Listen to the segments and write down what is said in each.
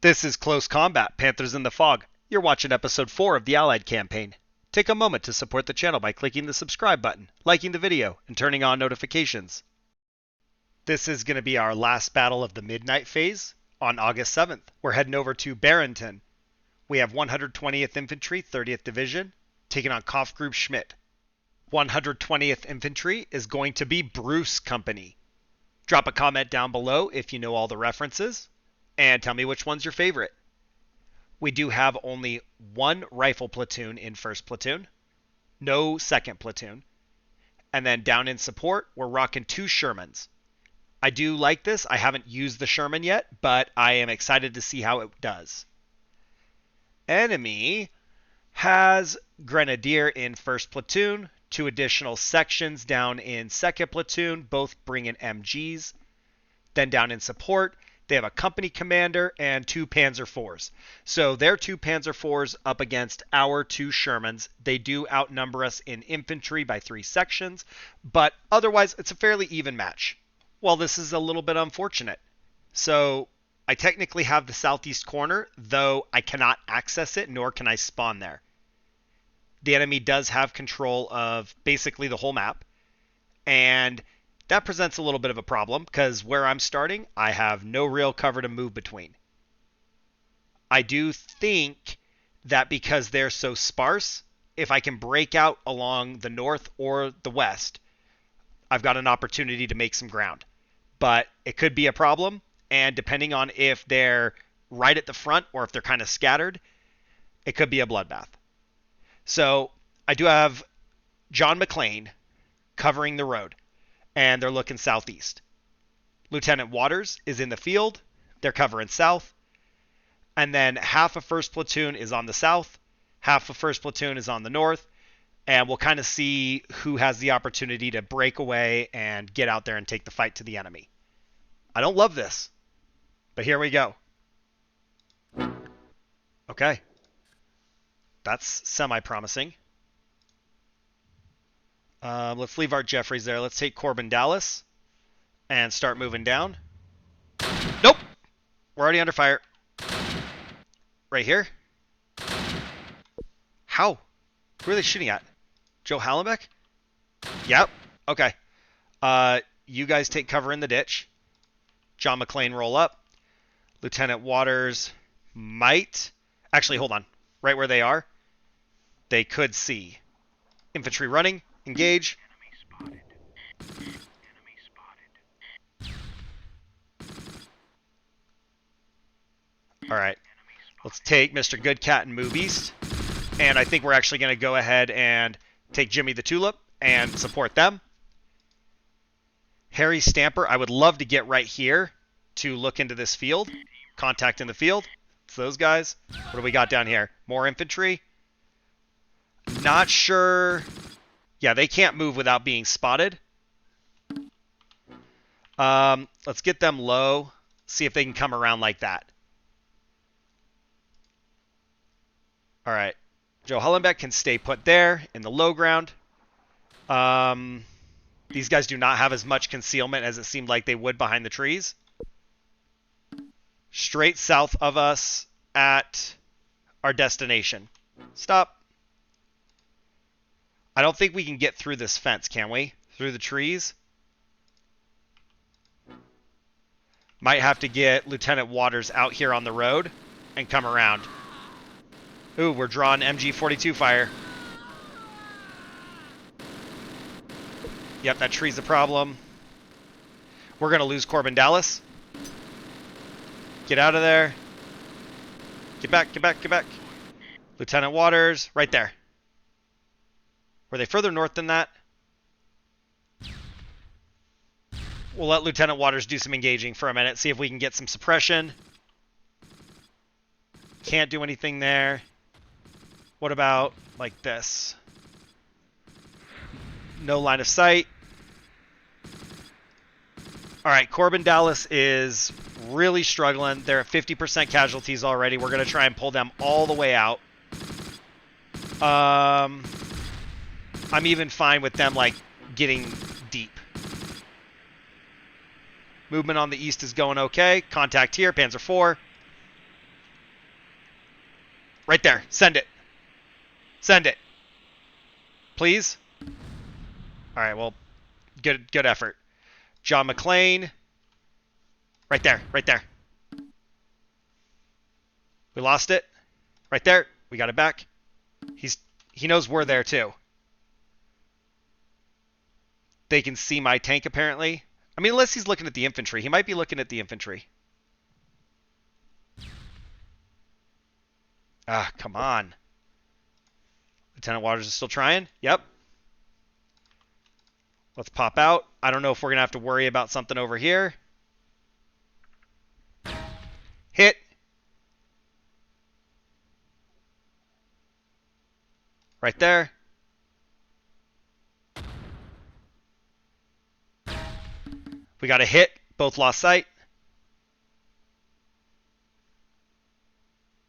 This is Close Combat, Panthers in the Fog. You're watching episode 4 of the Allied campaign. Take a moment to support the channel by clicking the subscribe button, liking the video, and turning on notifications. This is going to be our last battle of the midnight phase on August 7th. We're heading over to Barenton. We have 120th Infantry, 30th Division, taking on Kampfgruppe Schmidt. 120th Infantry is going to be Bruce Company. Drop a comment down below if you know all the references, and tell me which one's your favorite. We do have only one rifle platoon in first platoon, no second platoon, and then down in support, we're rocking 2 Shermans. I do like this. I haven't used the Sherman yet, but I am excited to see how it does. Enemy has Grenadier in first platoon, 2 additional sections down in second platoon, both bringing MGs. Then down in support, they have a company commander and 2 Panzer IVs. So their 2 Panzer IVs up against our 2 Shermans. They do outnumber us in infantry by 3 sections, but otherwise it's a fairly even match. Well, this is a little bit unfortunate. So I technically have the southeast corner, though I cannot access it, nor can I spawn there. The enemy does have control of basically the whole map, and that presents a little bit of a problem because where I'm starting, I have no real cover to move between. I do think that because they're so sparse, if I can break out along the north or the west, I've got an opportunity to make some ground. But it could be a problem, and depending on if they're right at the front or if they're kind of scattered, it could be a bloodbath. So I do have John McClane covering the road, and they're looking southeast. Lieutenant Waters is in the field. They're covering south. And then half of first platoon is on the south, half of first platoon is on the north, and we'll kind of see who has the opportunity to break away and get out there and take the fight to the enemy. I don't love this, but here we go. Okay. That's semi-promising. Let's leave Art Jeffries there. Let's take Corbin Dallas and start moving down. Nope! We're already under fire. Right here? How? Who are they shooting at? Joe Hallenbeck? Yep. Okay. You guys take cover in the ditch. John McClane roll up. Lieutenant Waters might... Actually, hold on. Right where they are, they could see. Infantry running. Engage. Enemy spotted. Enemy spotted. All right. Let's take Mr. Good Cat and move east. And I think we're actually going to go ahead and take Jimmy the Tulip and support them. Harry Stamper, I would love to get right here to look into this field. Contact in the field. It's those guys. What do we got down here? More infantry. Not sure. Yeah, they can't move without being spotted. Let's get them low. See if they can come around like that. All right. Joe Hullenbeck can stay put there in the low ground. These guys do not have as much concealment as it seemed like they would behind the trees. Straight south of us at our destination. Stop. I don't think we can get through this fence, can we? Through the trees? Might have to get Lieutenant Waters out here on the road and come around. Ooh, we're drawing MG-42 fire. Yep, that tree's a problem. We're going to lose Corbin Dallas. Get out of there. Get back, get back, get back. Lieutenant Waters, right there. Were they further north than that? We'll let Lieutenant Waters do some engaging for a minute, see if we can get some suppression. Can't do anything there. What about like this? No line of sight. All right, Corbin Dallas is really struggling. They're at 50% casualties already. We're going to try and pull them all the way out. I'm even fine with them, like, getting deep. Movement on the east is going okay. Contact here, Panzer IV. Right there. Send it. Send it. Please. All right, well, good effort. John McClane. Right there. Right there. We lost it. Right there. We got it back. He knows we're there too. They can see my tank apparently. I mean, unless he's looking at the infantry. He might be looking at the infantry. Ah, come on. Lieutenant Waters is still trying. Yep. Let's pop out. I don't know if we're going to have to worry about something over here. Hit. Right there. We got a hit. Both lost sight.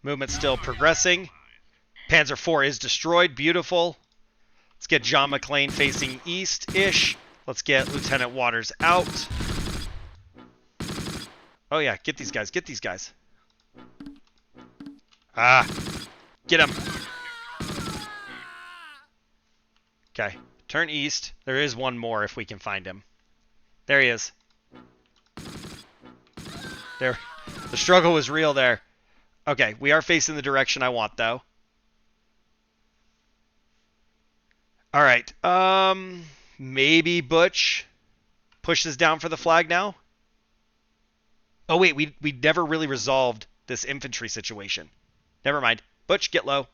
Movement still progressing. Panzer IV is destroyed. Beautiful. Let's get John McClane facing east-ish. Let's get Lieutenant Waters out. Oh yeah, get these guys. Get these guys. Ah. Get him. Okay. Turn east. There is one more if we can find him. There he is. There. The struggle was real there. Okay, we are facing the direction I want, though. All right. Maybe Butch pushes down for the flag now. Oh, wait. We never really resolved this infantry situation. Never mind. Butch, get low.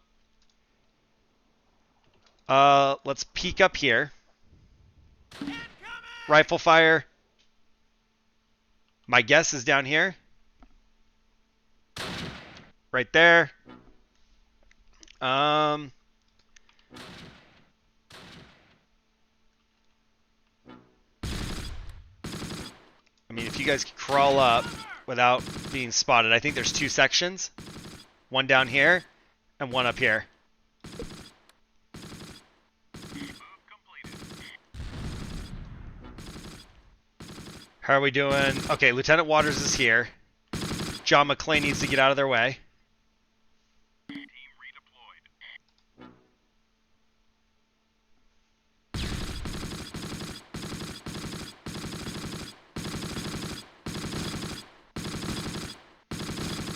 Let's peek up here. Rifle fire. My guess is down here. Right there. I mean, if you guys could crawl up without being spotted. I think there's two sections. One down here and one up here. How are we doing? Okay, Lieutenant Waters is here. John McClane needs to get out of their way. Team redeployed.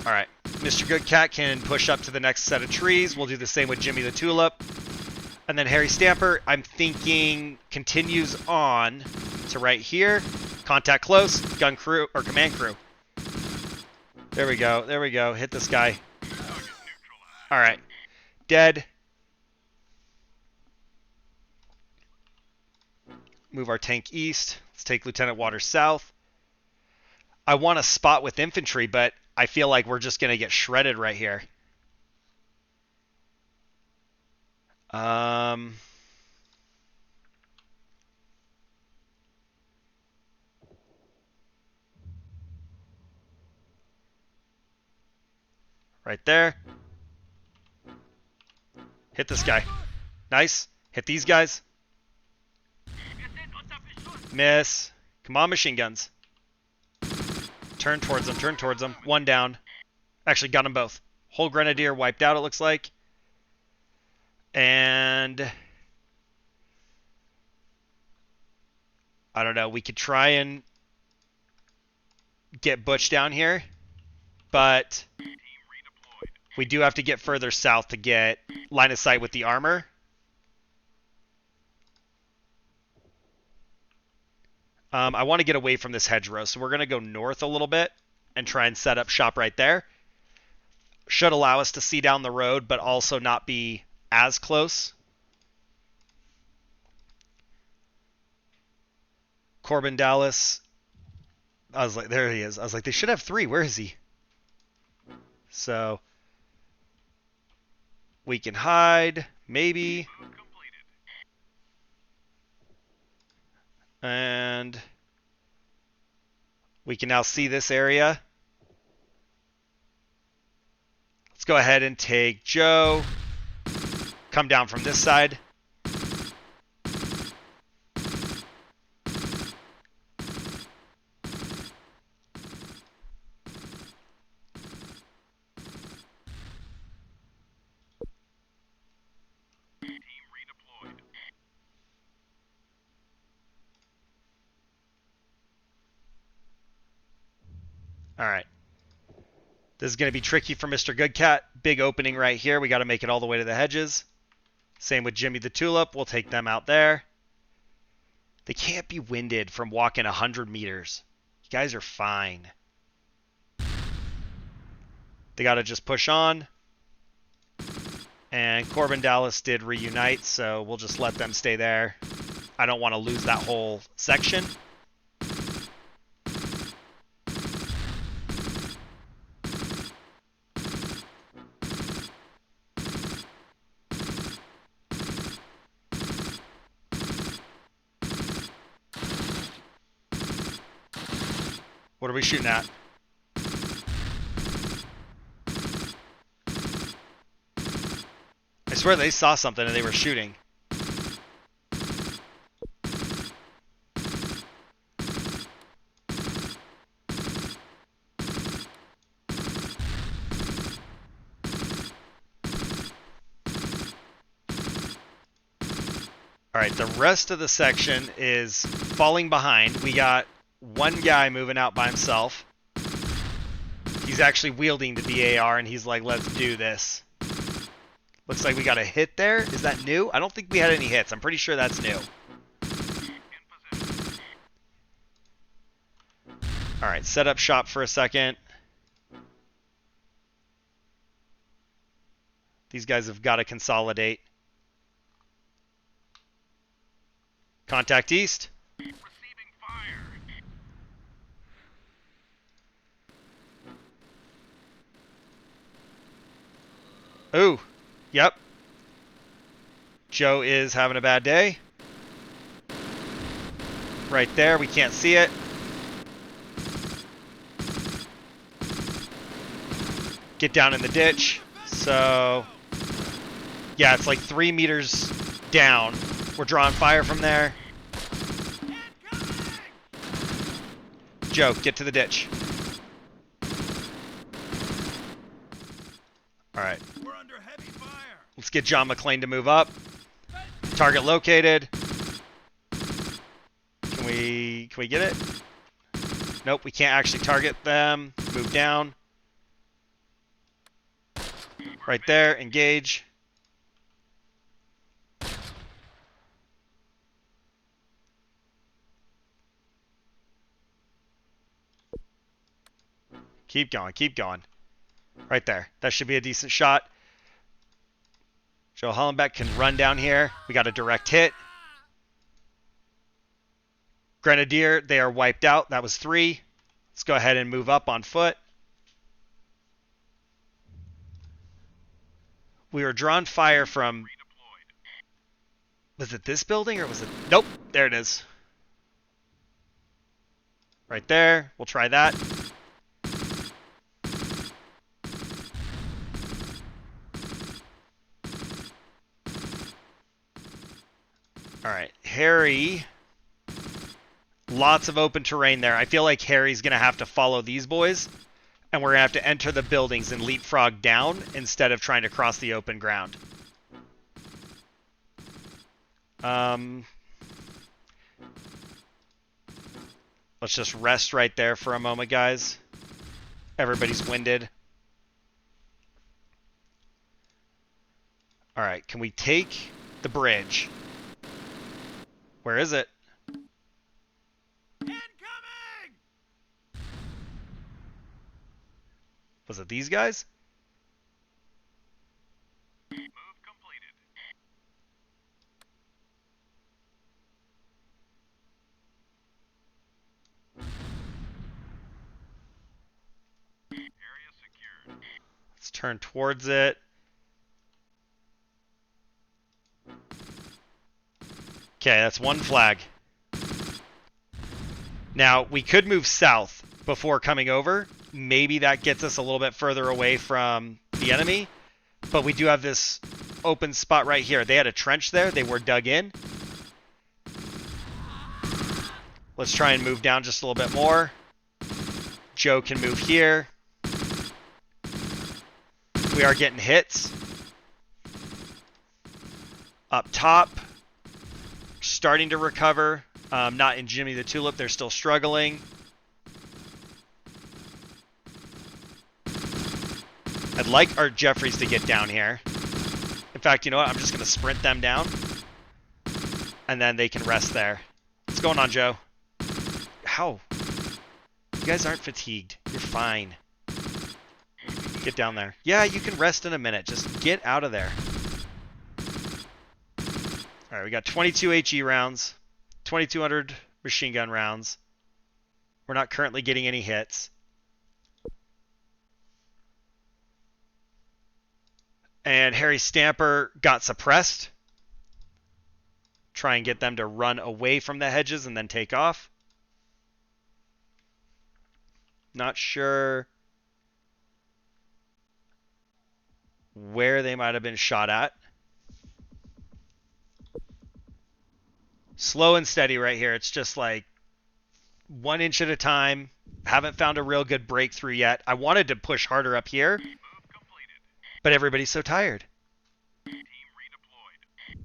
All right. Mr. Good Cat can push up to the next set of trees. We'll do the same with Jimmy the Tulip. And then Harry Stamper, I'm thinking, continues on to right here. Contact close. Gun crew, or command crew. There we go. There we go. Hit this guy. All right. Dead. Move our tank east. Let's take Lieutenant Waters south. I want a spot with infantry, but I feel like we're just going to get shredded right here. Right there. Hit this guy. Nice. Hit these guys. Miss. Come on, machine guns. Turn towards them. Turn towards them. One down. Actually, got them both. Whole grenadier wiped out, it looks like. And I don't know. We could try and get Butch down here, but we do have to get further south to get line of sight with the armor. I want to get away from this hedgerow, so we're going to go north a little bit and try and set up shop right there. Should allow us to see down the road, but also not be as close. Corbin Dallas. I was like, there he is. I was like, they should have three. Where is he? So we can hide, maybe. And we can now see this area. Let's go ahead and take Joe. Come down from this side. All right. This is going to be tricky for Mr. Goodcat. Big opening right here. We got to make it all the way to the hedges. Same with Jimmy the Tulip. We'll take them out there. They can't be winded from walking 100 meters. You guys are fine. They got to just push on. And Corbin Dallas did reunite, so we'll just let them stay there. I don't want to lose that whole section. What are we shooting at? I swear they saw something and they were shooting. All right, the rest of the section is falling behind. We got one guy moving out by himself. He's actually wielding the BAR, and he's like, let's do this. Looks like we got a hit there. Is that new? I don't think we had any hits. I'm pretty sure that's new. All right, set up shop for a second. These guys have got to consolidate. Contact east. Receiving fire. Ooh, yep. Joe is having a bad day. Right there, we can't see it. Get down in the ditch. So, yeah, it's like 3 meters down. We're drawing fire from there. Joe, get to the ditch. All right. We're under heavy fire. Let's get John McClane to move up. Target located. Can we get it? Nope, we can't actually target them. Move down. Right there, engage. Keep going, keep going. Right there. That should be a decent shot. Joe Hollenbeck can run down here. We got a direct hit. Grenadier, they are wiped out. That was 3. Let's go ahead and move up on foot. We were drawn fire from... Was it this building or was it... Nope, there it is. Right there. We'll try that. All right, Harry. Lots of open terrain there. I feel like Harry's going to have to follow these boys, and we're going to have to enter the buildings and leapfrog down instead of trying to cross the open ground. Let's just rest right there for a moment, guys. Everybody's winded. All right, can we take the bridge? Where is it? Incoming! Was it these guys? Move completed. Area secured. Let's turn towards it. Okay, that's one flag. Now, we could move south before coming over. Maybe that gets us a little bit further away from the enemy. But we do have this open spot right here. They had a trench there. They were dug in. Let's try and move down just a little bit more. Joe can move here. We are getting hits. Up top. Starting to recover. Not in Jimmy the Tulip. They're still struggling. I'd like our Jeffries to get down here. In fact, you know what? I'm just going to sprint them down. And then they can rest there. What's going on, Joe? How? You guys aren't fatigued. You're fine. Get down there. Yeah, you can rest in a minute. Just get out of there. All right, we got 22 HE rounds, 2,200 machine gun rounds. We're not currently getting any hits. And Harry Stamper got suppressed. Try and get them to run away from the hedges and then take off. Not sure where they might have been shot at. Slow and steady right here. It's just like 1 inch at a time. Haven't found a real good breakthrough yet. I wanted to push harder up here, but everybody's so tired. Team redeployed.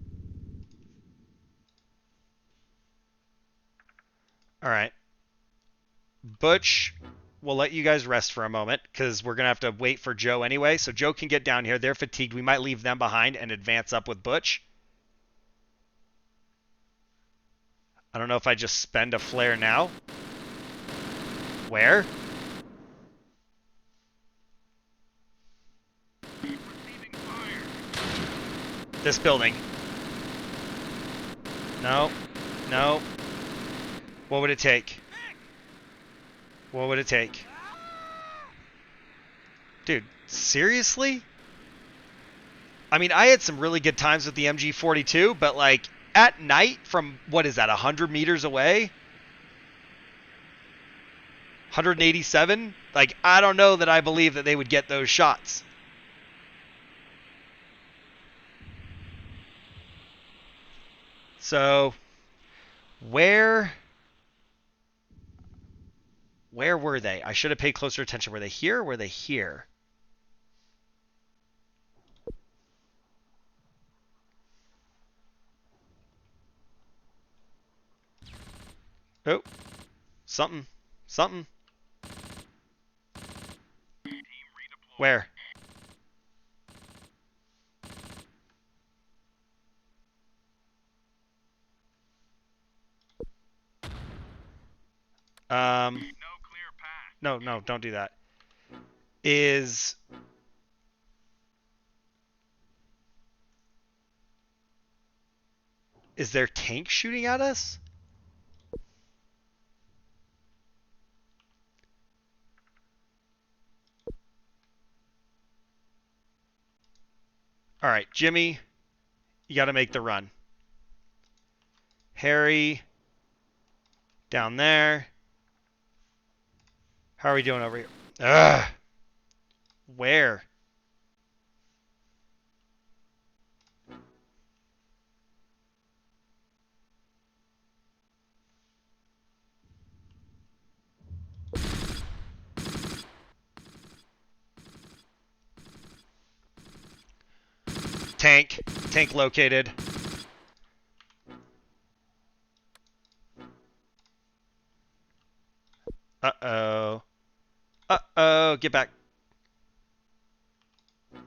All right. Butch, we'll let you guys rest for a moment because we're going to have to wait for Joe anyway. So Joe can get down here. They're fatigued. We might leave them behind and advance up with Butch. I don't know if I just spend a flare now. Where? Receiving fire. This building. No. No. What would it take? What would it take? Dude, seriously? I mean, I had some really good times with the MG42, but like at night from, what is that, 100 meters away? 187? Like, I don't know that I believe that they would get those shots. So, where were they? I should have paid closer attention. Were they here or were they here? Oh, something. Something. Team redeployed. Where? No clear path. No, don't do that. Is their tank shooting at us? All right, Jimmy, you got to make the run. Harry, down there. How are we doing over here? Ugh. Where? Tank. Tank located. Uh-oh. Uh-oh. Get back.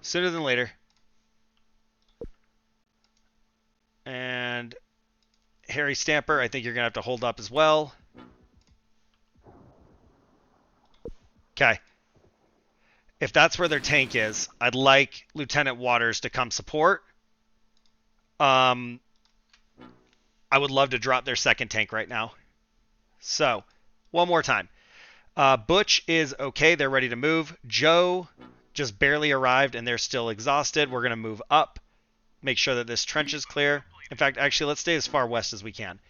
Sooner than later. And Harry Stamper, I think you're going to have to hold up as well. Okay. If that's where their tank is, I'd like Lieutenant Waters to come support. I would love to drop their second tank right now. So, one more time. Butch is okay. They're ready to move. Joe just barely arrived and they're still exhausted. We're going to move up. Make sure that this trench is clear. In fact, actually, let's stay as far west as we can.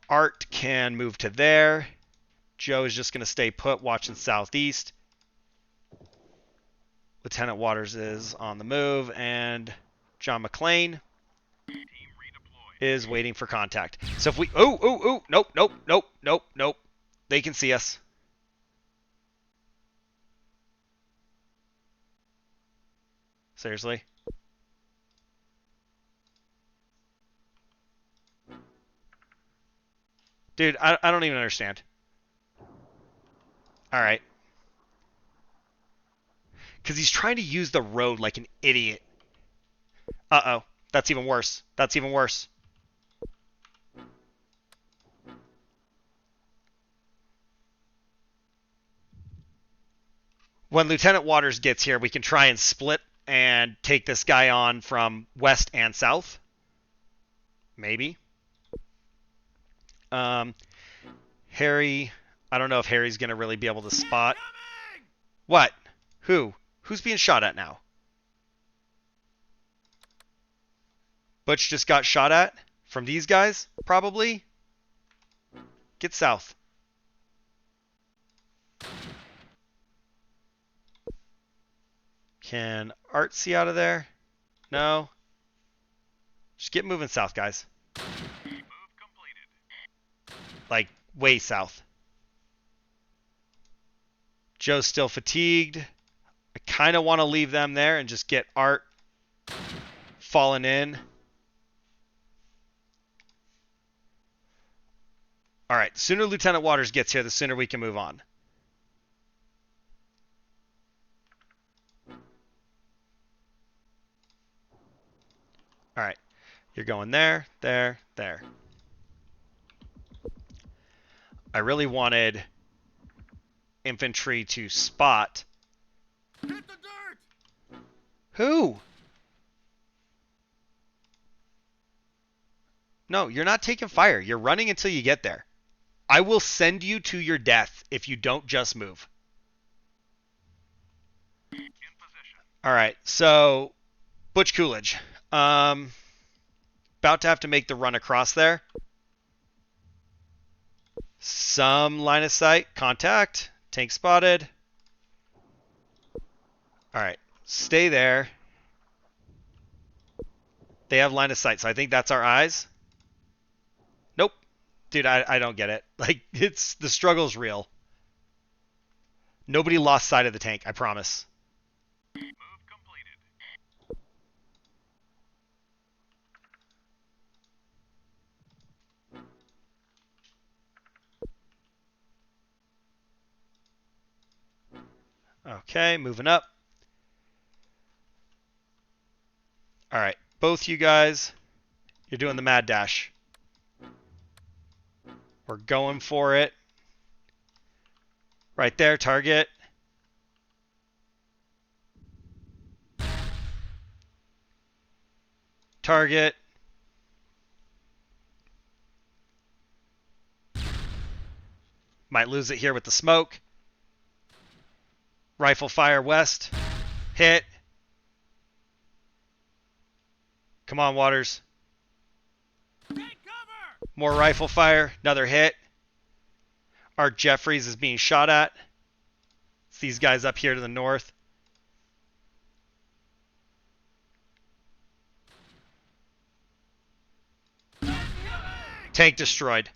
Art can move to there. Joe is just going to stay put, watching southeast. Lieutenant Waters is on the move, and John McClane is waiting for contact. So if we... Nope. They can see us. Seriously? Dude, I don't even understand. All right. Because he's trying to use the road like an idiot. Uh-oh. That's even worse. That's even worse. When Lieutenant Waters gets here, we can try and split and take this guy on from west and south. Maybe. Harry, I don't know if Harry's going to really be able to spot. What? Who? Who's being shot at now? Butch just got shot at? From these guys? Probably? Get south. Can Art see out of there? No. Just get moving south, guys. Move completed. Like, way south. Joe's still fatigued. I kind of want to leave them there and just get Art falling in. All right, the sooner Lieutenant Waters gets here, the sooner we can move on. All right, you're going there, there, there. I really wanted infantry to spot. Hit the dirt! Who? No, you're not taking fire. You're running until you get there. I will send you to your death if you don't just move. In position. All right, so Butch Coolidge. About to have to make the run across there. Some line of sight. Contact. Tank spotted. All right, stay there. They have line of sight, so I think that's our eyes. Nope. Dude, I don't get it. Like, the struggle's real. Nobody lost sight of the tank, I promise. Move completed. Okay, moving up. All right, both you guys, you're doing the mad dash. We're going for it. Right there, target. Target. Might lose it here with the smoke. Rifle fire west. Hit. Come on, Waters. Take cover! More rifle fire. Another hit. Art Jeffries is being shot at. It's these guys up here to the north. Tank destroyed.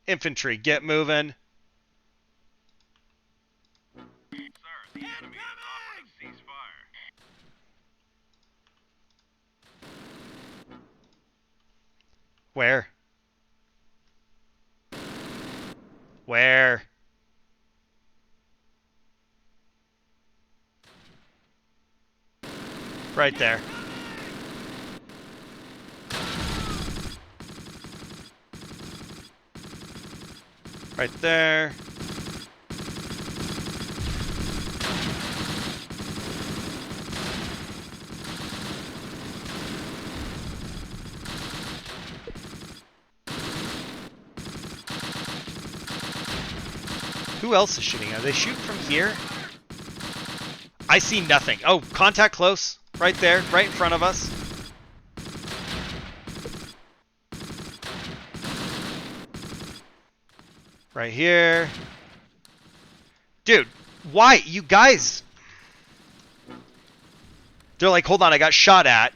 Infantry, get moving. Sir, the enemy has offered a ceasefire. Where? Where? Right there. Right there. Who else is shooting? Are they shooting from here? I see nothing. Oh, contact close. Right there. Right in front of us. Right here. Dude, why? You guys... They're like, hold on, I got shot at.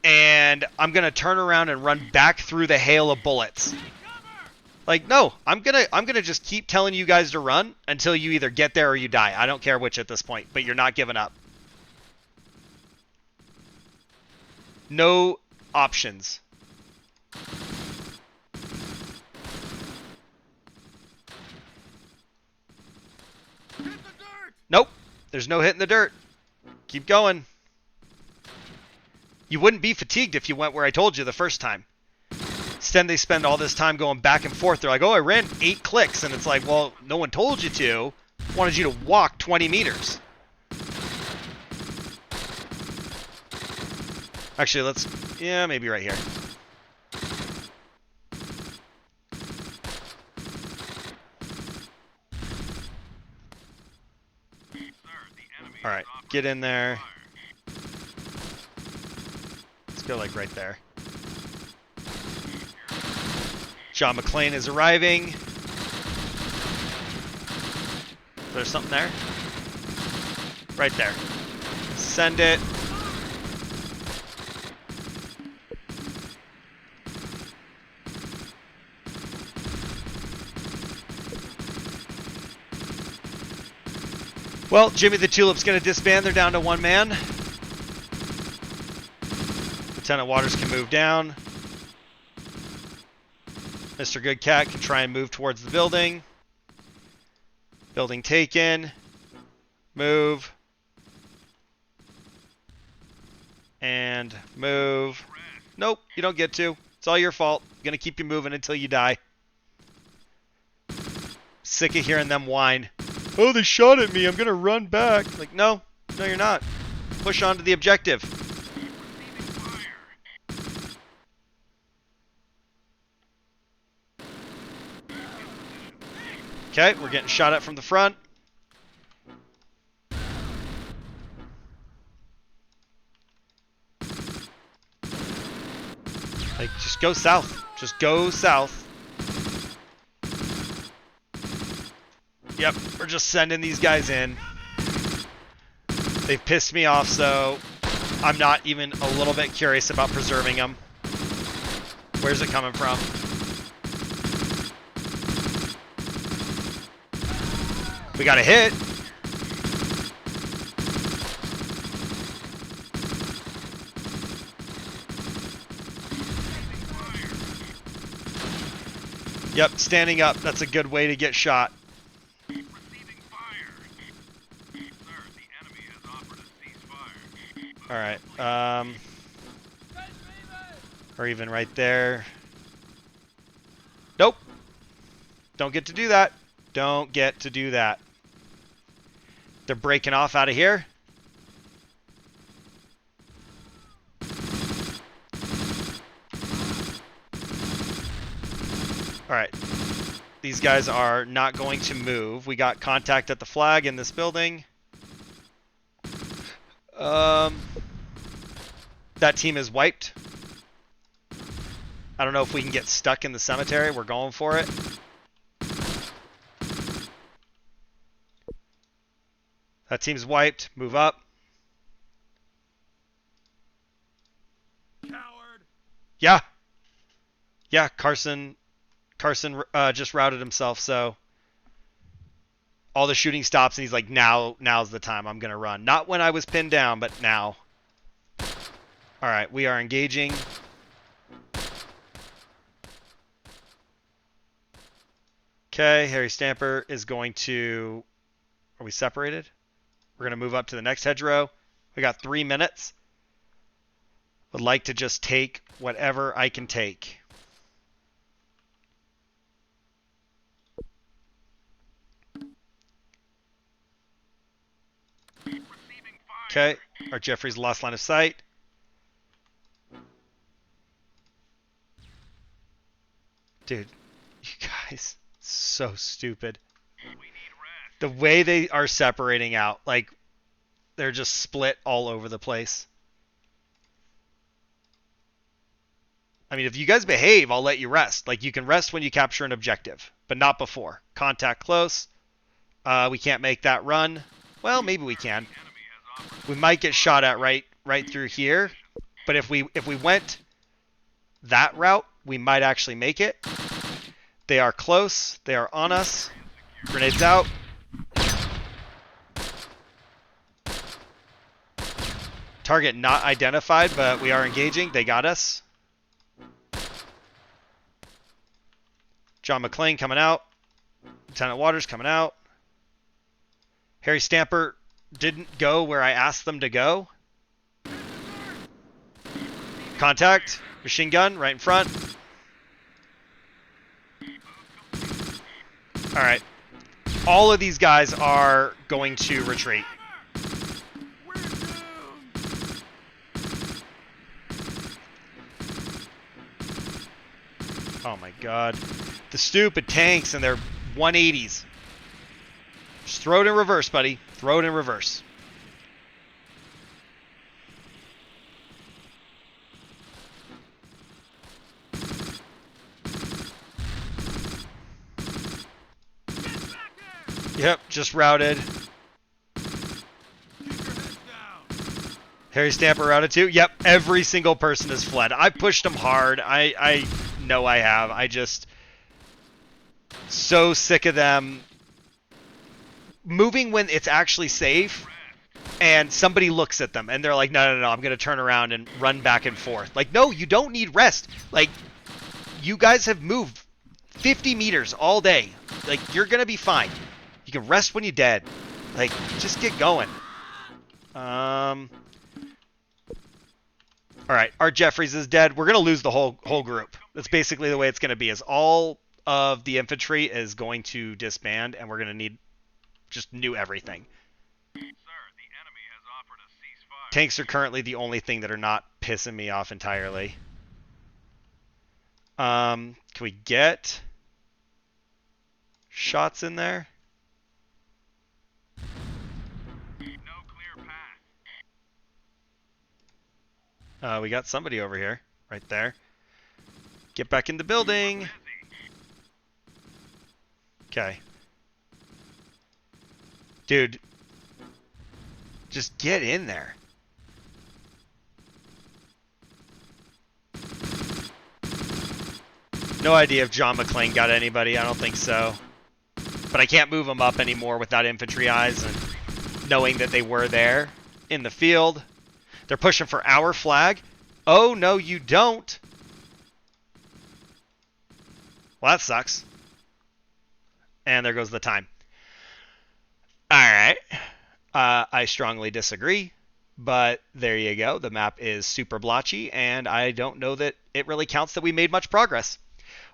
And I'm going to turn around and run back through the hail of bullets. Like, no, I'm gonna just keep telling you guys to run until you either get there or you die. I don't care which at this point, but you're not giving up. No options. Nope. There's no hit in the dirt. Keep going. You wouldn't be fatigued if you went where I told you the first time. Instead, they spend all this time going back and forth. They're like, oh, I ran 8 clicks. And it's like, well, no one told you to. Wanted you to walk 20 meters. Actually, let's... Yeah, maybe right here. Alright, get in there. Let's go like right there. John McClane is arriving. There's something there? Right there. Send it. Well, Jimmy the Tulip's going to disband. They're down to 1 man. Lieutenant Waters can move down. Mr. Good Cat can try and move towards the building. Building taken. Move. And move. Nope, you don't get to. It's all your fault. I'm going to keep you moving until you die. Sick of hearing them whine. Oh, they shot at me. I'm going to run back. Like, no. No, you're not. Push on to the objective. Okay, we're getting shot at from the front. Like, just go south. Just go south. Yep, we're just sending these guys in. They've pissed me off, so I'm not even a little bit curious about preserving them. Where's it coming from? We got a hit. Yep, standing up. That's a good way to get shot. Alright, or even right there. Nope. Don't get to do that. Don't get to do that. They're breaking off out of here. Alright. These guys are not going to move. We got contact at the flag in this building. That team is wiped. I don't know if we can get stuck in the cemetery. We're going for it. That team's wiped. Move up. Coward. Yeah. Yeah, Carson just routed himself, so all the shooting stops and he's like, now's the time I'm going to run. Not when I was pinned down, but now. All right, we are engaging. Okay, Harry Stamper is going to... Are we separated? We're going to move up to the next hedgerow. We got 3 minutes. Would like to just take whatever I can take. Okay, our Jeffrey's lost line of sight. Dude, you guys, so stupid. The way they are separating out, like, they're just split all over the place. I mean, if you guys behave, I'll let you rest. Like, you can rest when you capture an objective, but not before. Contact close. We can't make that run. Well, maybe we can. We might get shot at right through here, but if we went that route, we might actually make it. They are close. They are on us. Grenades out. Target not identified, but we are engaging. They got us. John McClane coming out. Lieutenant Waters coming out. Harry Stamper didn't go where I asked them to go. Contact. Machine gun right in front. Alright. All of these guys are going to retreat. Oh my god. The stupid tanks and their 180s. Just throw it in reverse, buddy. Throw it in reverse. Yep, just routed. Harry Stamper routed too. Yep, every single person has fled. I pushed them hard. I know I have. I just... so sick of them moving when it's actually safe, and somebody looks at them, and they're like, no, I'm going to turn around and run back and forth. Like, no, you don't need rest. Like, you guys have moved 50 meters all day. Like, you're going to be fine. You can rest when you're dead. Like, just get going. Alright, Art Jeffries is dead. We're going to lose the whole group. That's basically the way it's going to be, is all of the infantry is going to disband, and we're going to need just new everything. Sir, the enemy has offered a ceasefire. Tanks are currently the only thing that are not pissing me off entirely. Can we get shots in there? No clear path. We got somebody over here, right there. Get back in the building. Okay. Dude, just get in there. No idea if John McClane got anybody. I don't think so. But I can't move them up anymore without infantry eyes and knowing that they were there in the field. They're pushing for our flag. Oh, no, you don't. Well, that sucks. And there goes the time. Alright. I strongly disagree. But there you go. The map is super blotchy, and I don't know that it really counts that we made much progress.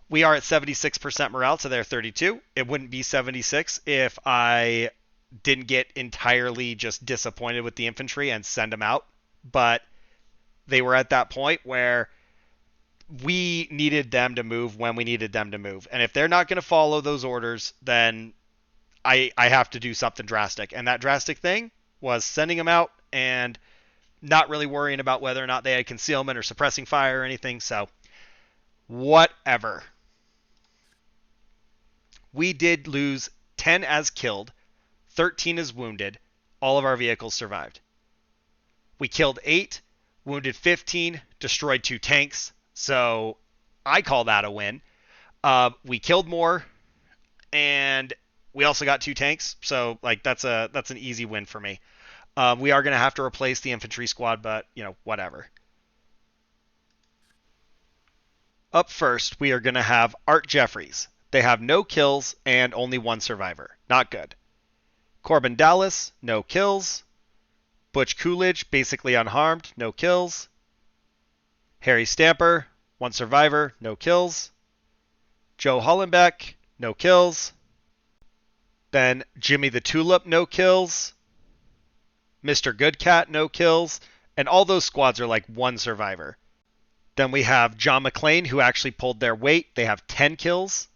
We are at 76% morale to their 32. It wouldn't be 76 if I didn't get entirely just disappointed with the infantry and send them out. But they were at that point where we needed them to move when we needed them to move. And if they're not going to follow those orders, then I have to do something drastic. And that drastic thing was sending them out and not really worrying about whether or not they had concealment or suppressing fire or anything. So, whatever. We did lose 10 as killed, 13 as wounded. All of our vehicles survived. We killed 8, wounded 15, destroyed 2 tanks. So, I call that a win. We killed more, and we also got 2 tanks. So, like, that's an easy win for me. We are going to have to replace the infantry squad, but, you know, whatever. Up first, we are going to have Art Jeffries. They have no kills and only 1 survivor. Not good. Corbin Dallas, no kills. Butch Coolidge, basically unharmed, no kills. Harry Stamper, 1 survivor, no kills. Joe Hollenbeck, no kills. Then Jimmy the Tulip, no kills. Mr. Goodcat, no kills. And all those squads are like 1 survivor. Then we have John McClane, who actually pulled their weight. They have 10 kills.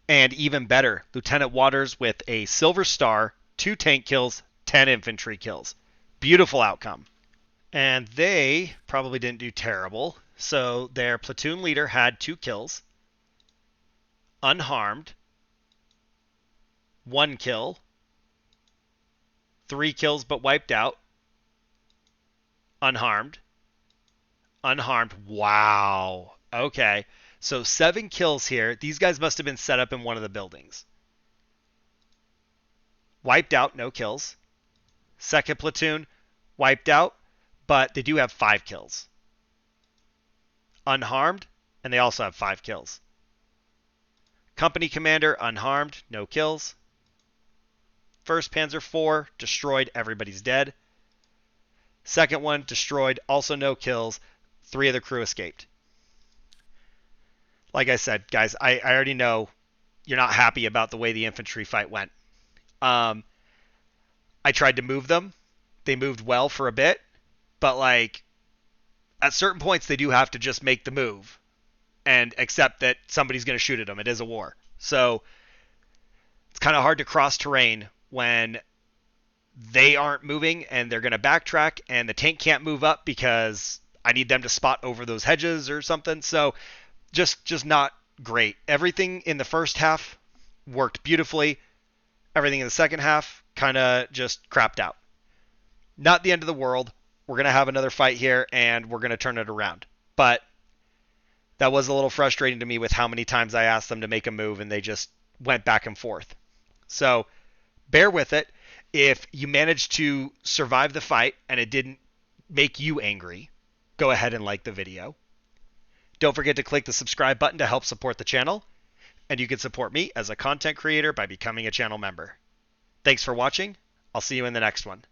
And even better, Lieutenant Waters with a silver star, 2 tank kills, 10 infantry kills. Beautiful outcome. And they probably didn't do terrible. So their platoon leader had 2 kills. Unharmed. 1 kill. 3 kills but wiped out. Unharmed. Unharmed. Wow. Okay. So 7 kills here. These guys must have been set up in one of the buildings. Wiped out, no kills. Second platoon, wiped out, but they do have 5 kills. Unharmed, and they also have 5 kills. Company commander, unharmed, no kills. First Panzer IV, destroyed, everybody's dead. Second one, destroyed, also no kills. 3 of the crew escaped. Like I said, guys, I already know you're not happy about the way the infantry fight went. I tried to move them. They moved well for a bit, but like at certain points they do have to just make the move and accept that somebody's going to shoot at them. It is a war. So it's kind of hard to cross terrain when they aren't moving and they're going to backtrack and the tank can't move up because I need them to spot over those hedges or something. So just not great. Everything in the first half worked beautifully. Everything in the second half kind of just crapped out. Not the end of the world. We're going to have another fight here and we're going to turn it around. But that was a little frustrating to me with how many times I asked them to make a move and they just went back and forth. So bear with it. If you managed to survive the fight and it didn't make you angry, go ahead and like the video. Don't forget to click the subscribe button to help support the channel. And you can support me as a content creator by becoming a channel member. Thanks for watching. I'll see you in the next one.